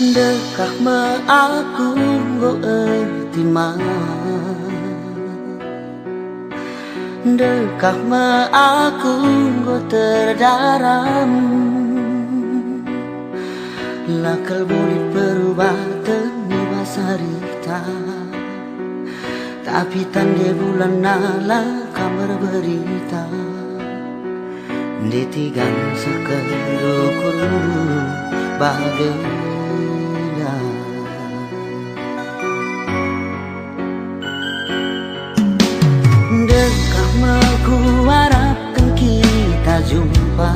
Dekah me aku go ertima, dekah me aku go terdaram. Lakal boleh berubah teni sarita, tapi tanda bulan nala kamar berita. Ditigang sekedukur bahagia. Dekah aku harapkan kita jumpa,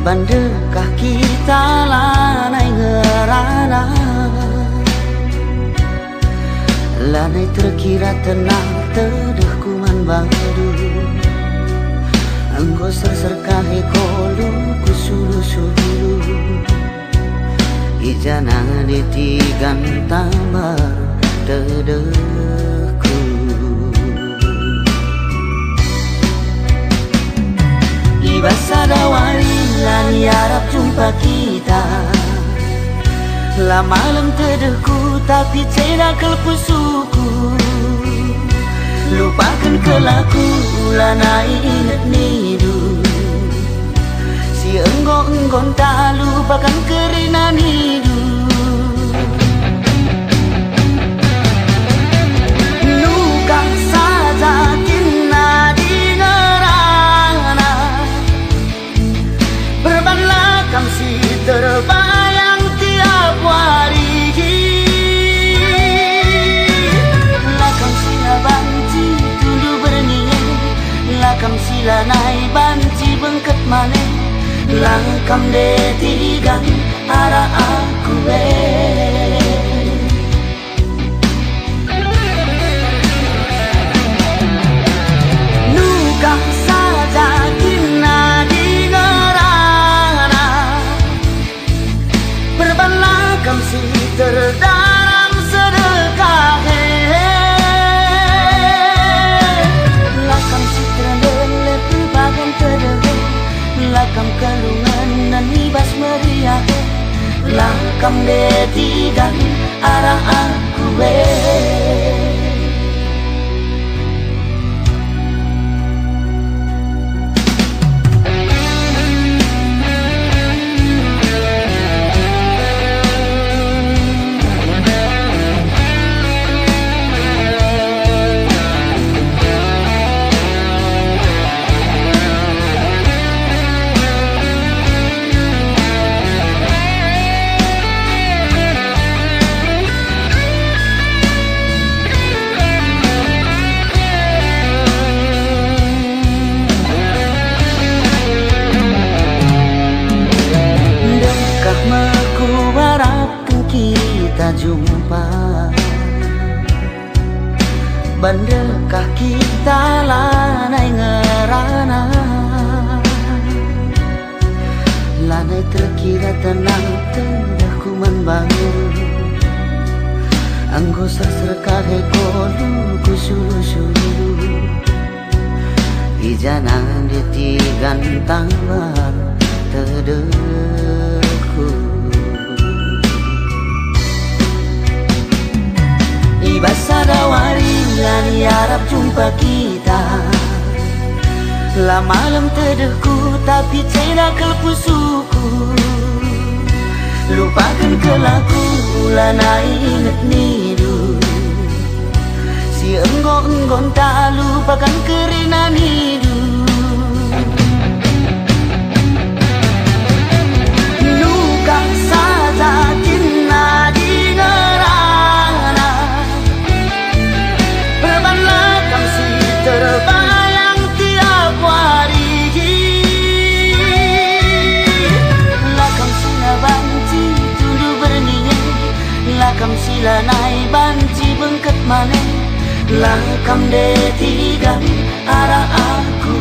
bandekah kita lanai ngerana, lanai terkira tenang tedeh kuman badu. Anggo serserkahe kolu kusulu-sulu, ijana ditigan tambar tedehku. Ibasa dawari lani harap jumpa kita, lah malam tedehku tapi ceda kelpusuku. Lupakan kelaku lana ingat nidu, si enggon tak lupakan kerinan hidup. Nukah saja kina di nerana, berbanlah kamsi terbayang tiap hari. Lakam sila banci tundu berniat, lakam sila nai banci bengket mane, lakam detigan arah aku nukah saja kina di ngerana, berbanlah kamsi terdaram sedekah. Lakam si terendele berbagan terdele, lakam kalungan dan ibas meriah, lakam detigan arah aku jumpa, bandekah kita lanai ngerana, lanai terkira tenang tengah kuman bangun. Anggo serserkahe kolu kusulu-sulu, ijanan ditigan tangbar tedehku. Ibasa dawari lani harap jumpa kita, lah malam tedehku tapi ceda kelpusuku. Lupakan kelaku lana ingat nidu, si enggon tak lupakan kerinan hidup. Nukah saja kina di ngerana, berbanlah kamsi terbayang tiap hari. Lakam sila banci tundu berniat, lakam sila nai banci bengket mane, lakam detigan arah aku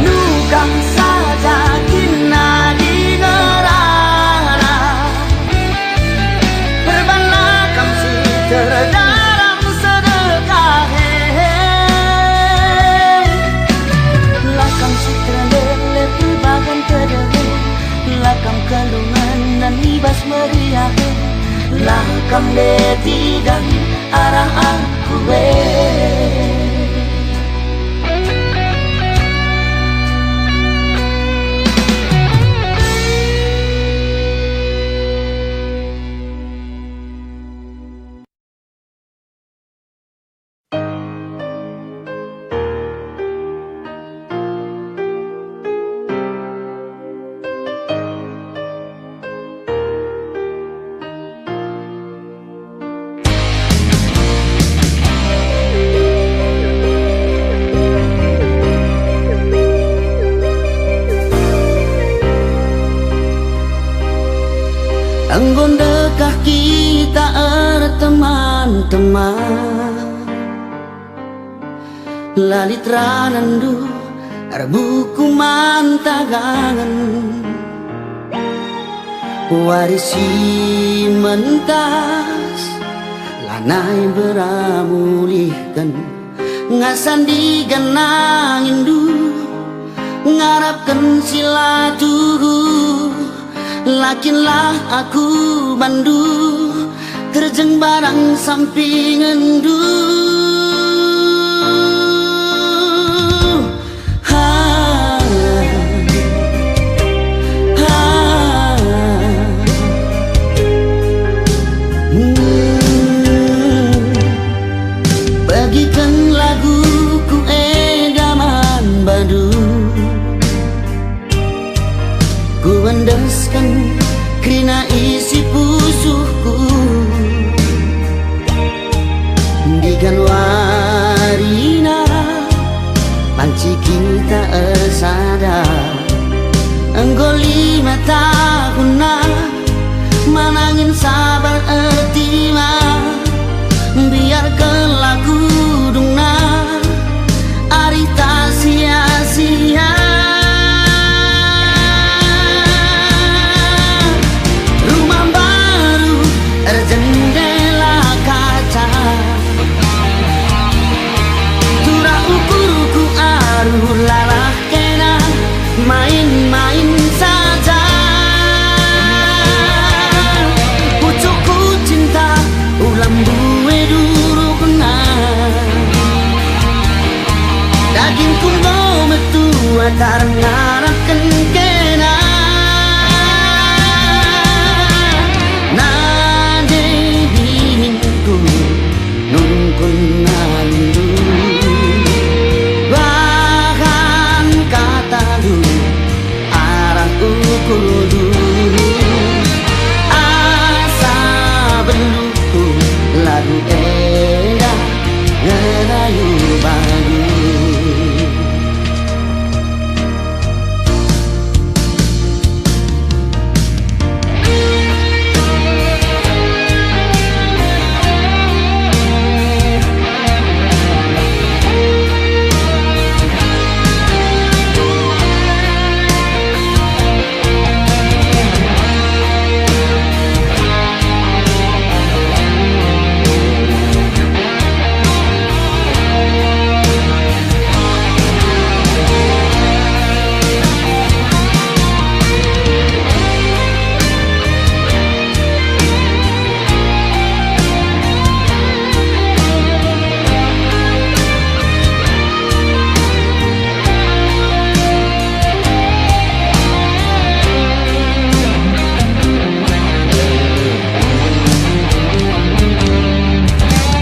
nukah saja kina di ngerana, berbanlah kamsi terdaram sedekah. lah kamdeti dan arah aku Anggon dekah kita teman-teman Lalit ranandu arbuku mantagangan Warisi mentas lanai beramulihkan Ngasandigan nangindu ngarapkan silatuhu Lakinlah aku bandu terjeng barang sampingandu Bagikan laguku edaman badu Ku andaskan krina isi pusuhku Di Januarina panci kita ersada Engkau 5 tahun manangin sabar etima Biarkan lagu dungna arita sia-sia jendela kaca Tura ukurku aru lalah kena main-main saja Pucukku cinta ulam buwe duru kena Dagingku go metu atar ngarahkan kena Nungkun nalindu Bahkan kata lu arah ukudu Asa beluku lagu eda ngerayu baru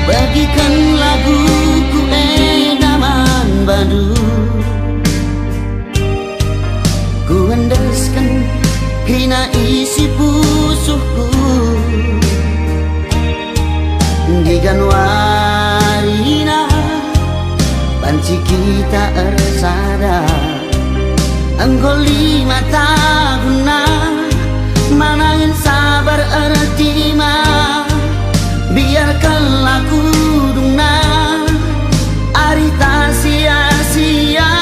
Bagikan laguku edaman badu Ku andaskan krina isi pusuhku Di Januarina panci kita ersada Engkau 5 tahun manangin sabar ertima Biarkan lagu dungna arita sia-sia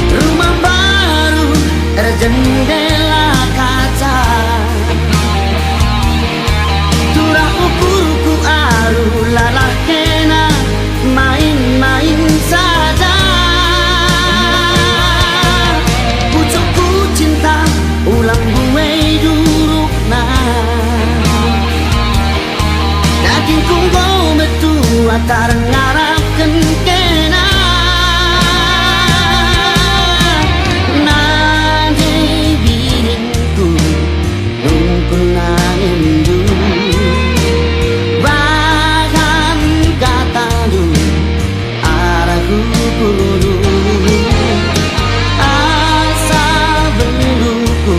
Rumah baru jendela kaca Turah ukurku aru lalah kena main-main saja Pucukku cinta ulang dulu asa belungku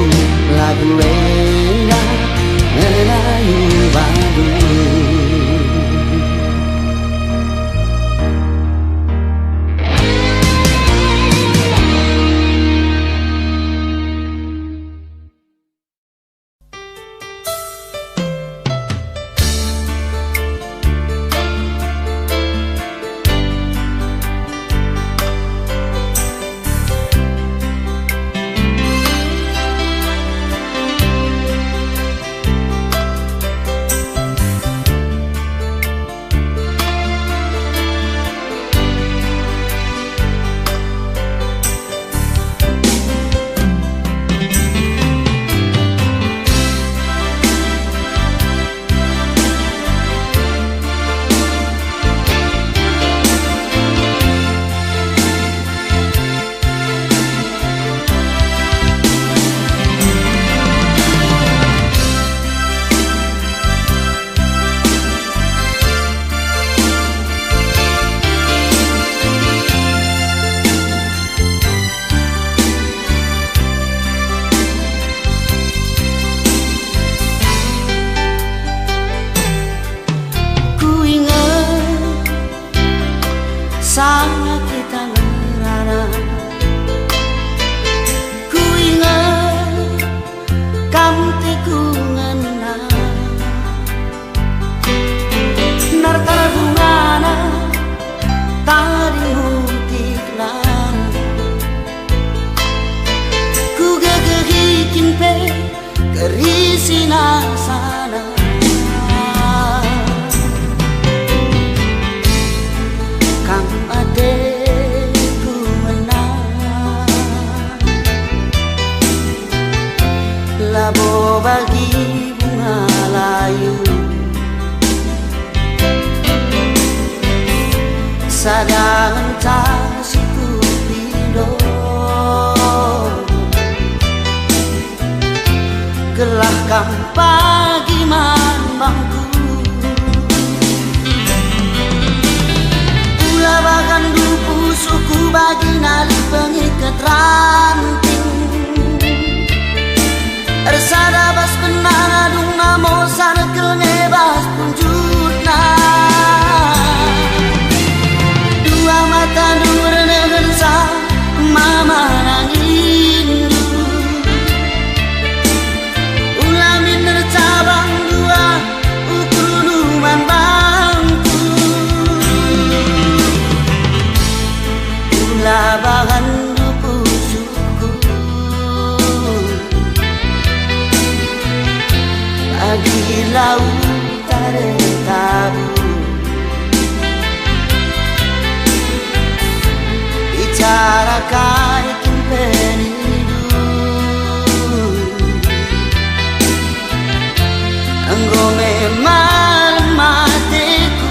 lagu enggak merayu badu. Sana kita ngerana, ku ingat kamu tikungan nartara bungana tadi mutiklah ku gegehikin pe kerisina sana. Adekku menang labo bagi bunga layu sadang siku pindo gelahkan pagi mambangku bahkan dupu suku bagi nali pengikat ranting ersada bas benang adung namo sarkel ngebas punjutna dua mata dur negensa mama nangin ulamin nercabang dua ukurunuman labahan dupu suku bagi lautan tabu bicara kaitin penidu engkau memang matiku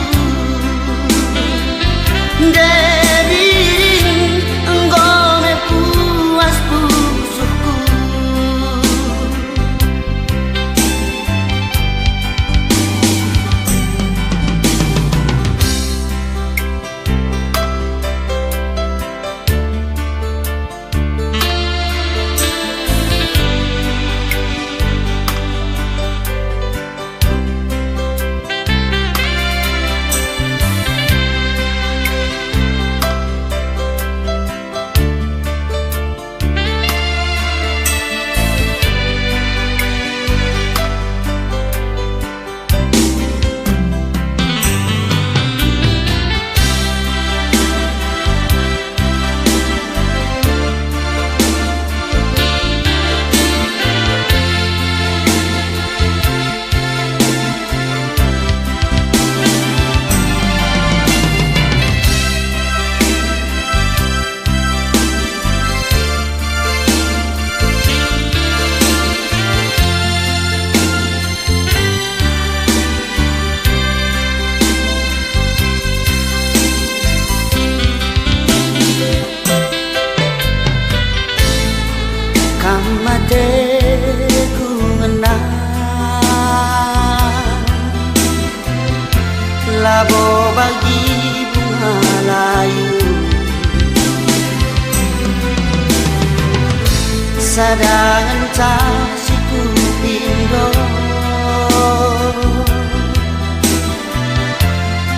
sadangan casiku pindho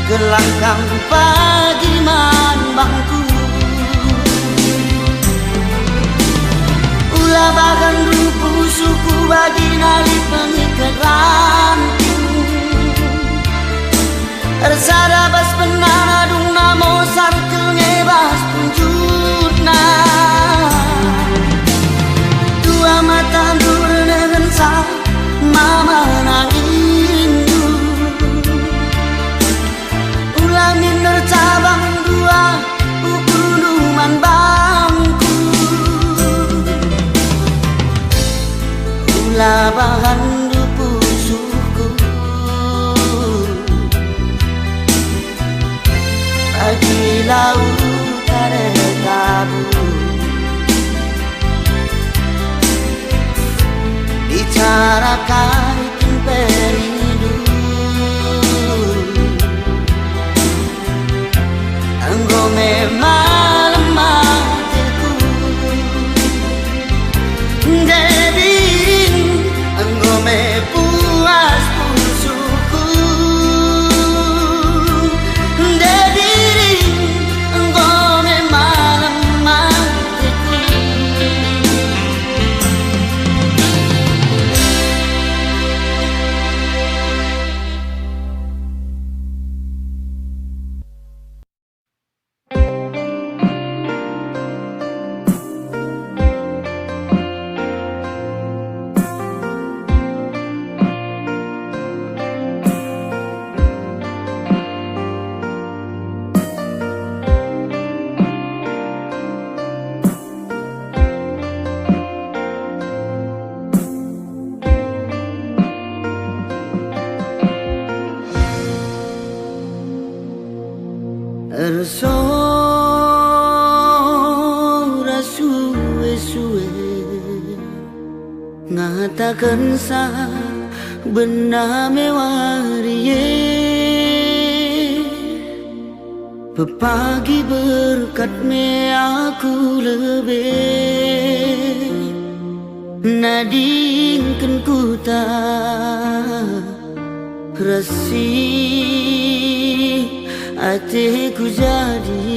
gelangkang pagi man bangku ulah bahkan rupu suku bagi nali pengikat ranting Ersada bas penana dung namo sarkel ngebas punjurna dua mata durnegan sa mama nangindu ulah minder cabang dua ukunuman bangku ulah bahan dupu suku bagi laut ada tabu bicarakan perindu engkau memang lemah hatiku jadi engkau mepuas pusuku jadi engkau memang lemah hatiku suwe-suwe ngatakan sa benda mewariye pepagi berkat me aku lebih nadingkan ku tak rasi hatiku jadi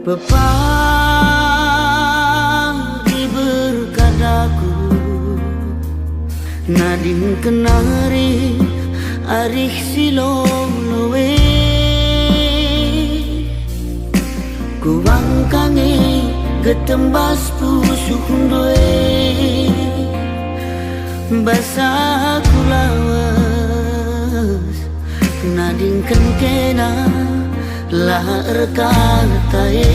pepagi berkat aku nading kenari arih silolowe kuwang kange getembas pusuk ndoe basah kulawas nading kena lahar katai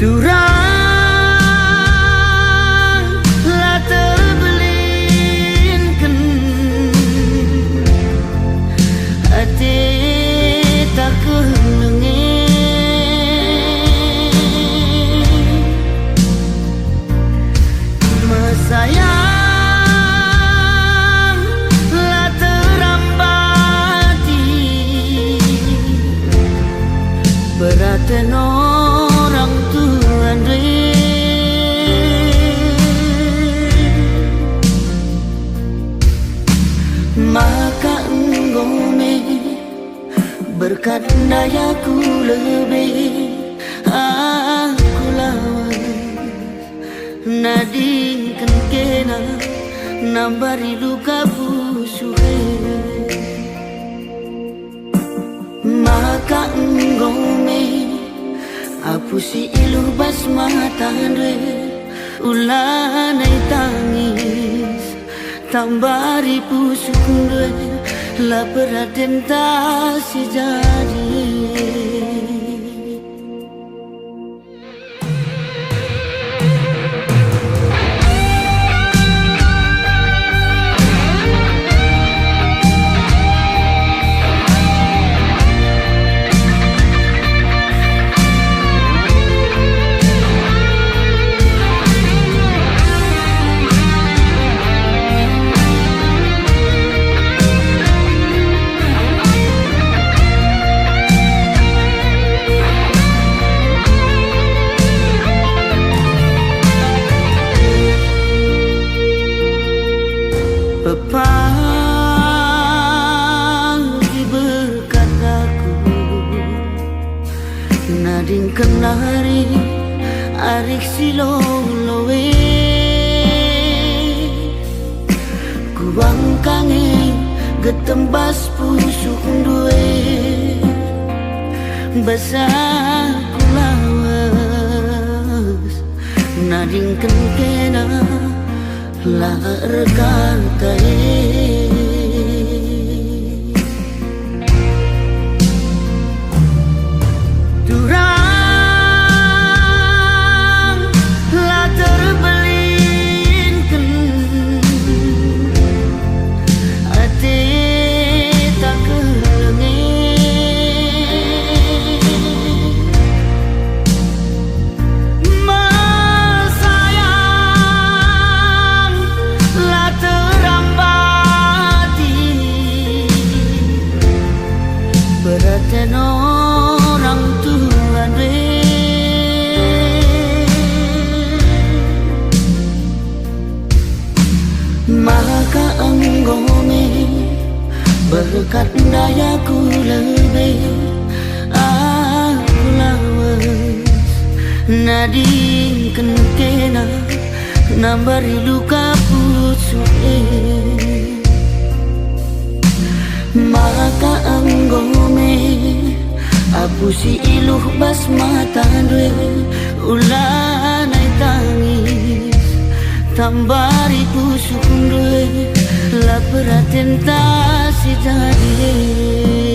turang lah terbelinkan hati tak kenengin sayang lah terambati beraten orang Tuhan maka enggone berkat dayaku lebih aku lawan nadingkan kena nambari luka busuhe maka enggone apusi ilu bas mata re ulanai tangis tambari pusuk re la peraden tak si jadi kenari arik silolowe kuang kange getembas pusuk duwe basah kulawas nadingken kena larkan tae orang tua maka enggome berkat dayaku lebih aku lawas nadingken kena nambari luka pusuke maka anggome apusi iluh bas mata dwe ulanay tangis tambari pusuk dwe la peratentasi jadi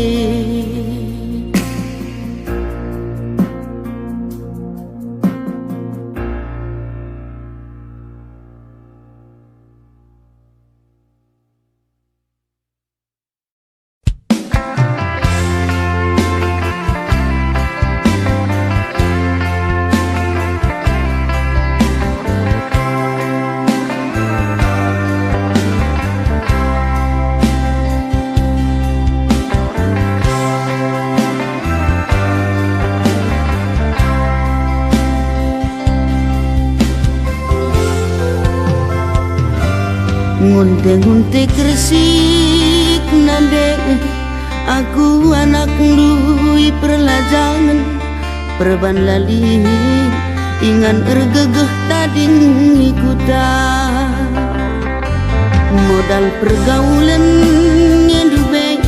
ngunte-ngunte kresik nande aku anak lui perlajangan perban lali ingan ergegeh tading ikutan modal pergaulan nyedube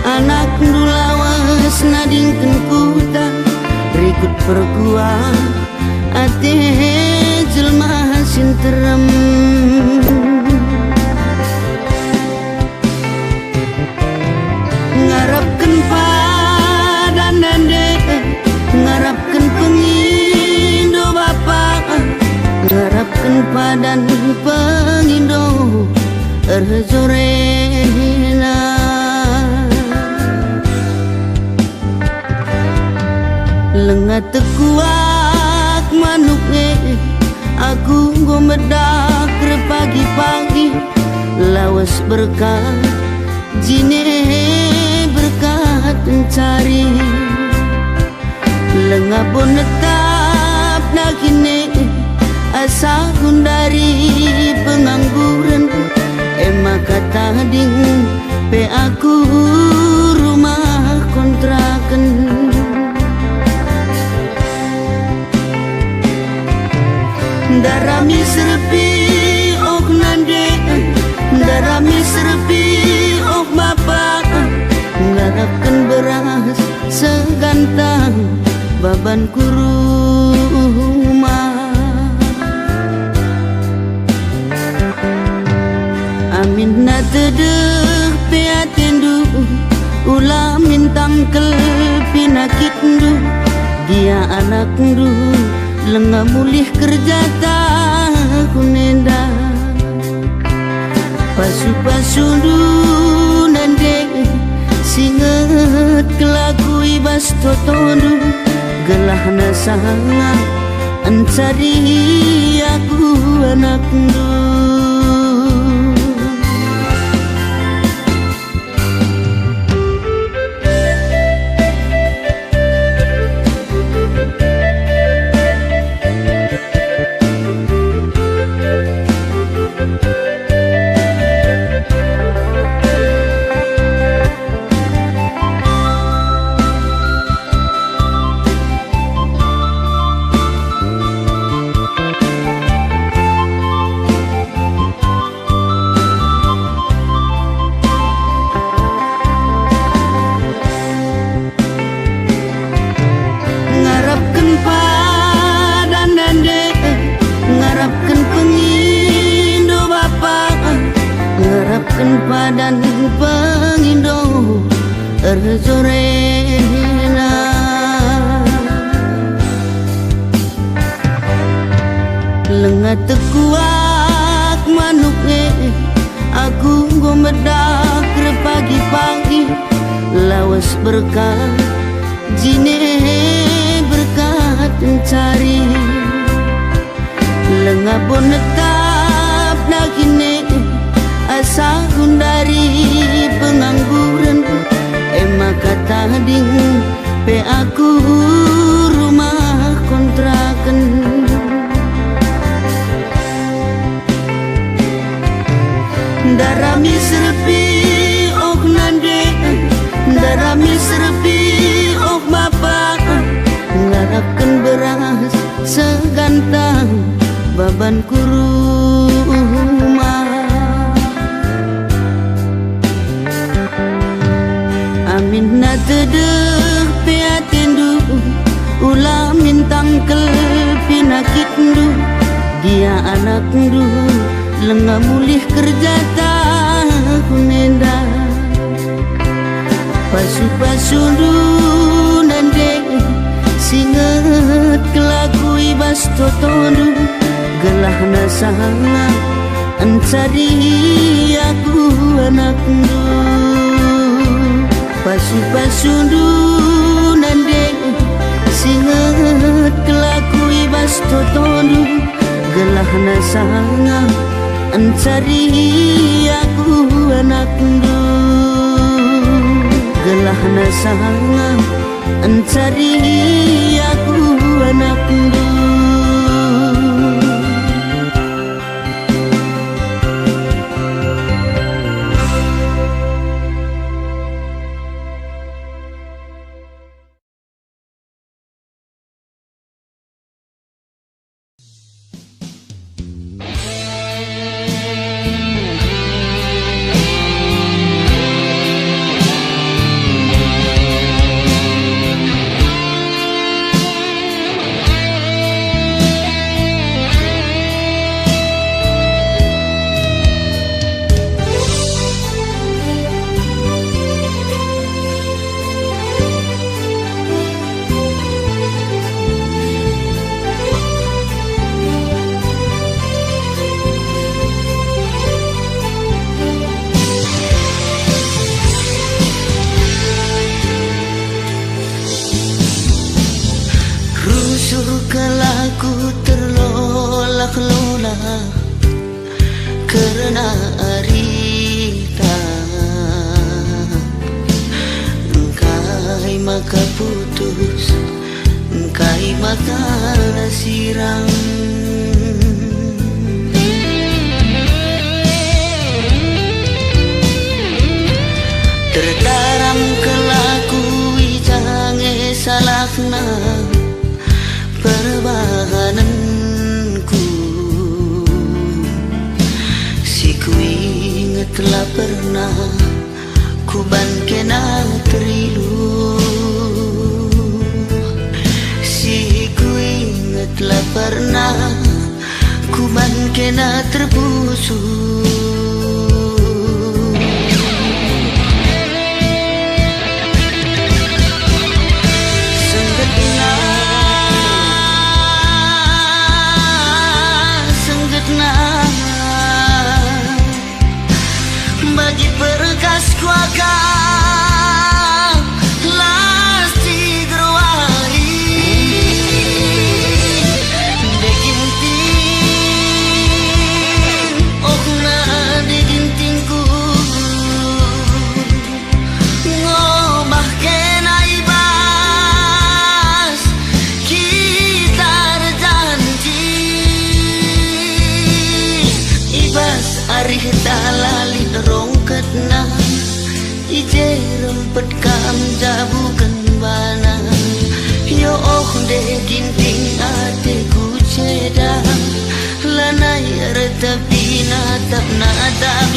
anak dulawas nadingken kuta rikut perkuat ate jelma sinterem ngarapkan padan nande ngarapkan pengindo bapak ngarapkan padan pengindo erjorena lengat tekuak manuknya aku gomedak pagi-pagi lawas berkah jine berkat mencari lengapun netap nakine asa dari pengangguran emak kata ding pe aku rumah kontrakan darami serpi ok nande darami serpi ok bapak ngarapkan beras segantang baban kuruma amin na tedeh peatendu ulah mintang kel pinakit ndu dia anak ndu lenga mulih kerja tahunenda pasu-pasu ndu nande singet kelakui bas totondu gelah nasanga encari aku anak ndu padan pengindo terjorena lengat tekuak manuknya aku gomedak pagi-pagi lawas berkat jine berkat mencari lengah bonetap lagine asa dari pengangguran emak kata ding pe aku rumah kontrakan darami serpi ok nande darami serpi ok bapak ngarapkan beras segantang baban kuruma amin na tedeh peatindu ulah mintang kel pinakitndu dia anakndu lengah mulih kerja takunenda pasu-pasundu nande singet kelakui bas totondu gelah nasanga encari aku anakndu pasu-pasundu nande singet kelakui bas totondu gelah nasanga encari aku anakndu gelah nasanga encari aku anakndu kelaku terlolak-lolak karena arita engkai maka putus engkai maka nasirang terdaram kelaku jange salahna perbahananku si ku inget telah pernah ku ban kena terilu si ku inget telah pernah ku ban kena terbusuh bagi perkas kuaga lasti gerwai deginting okna degintingku ngobah kena ibas kita berjanji ibas arih dalali rongkatna ije rempet kam jabukan bana yo oh de ginting ate ku ceda lanai retepina tap nadam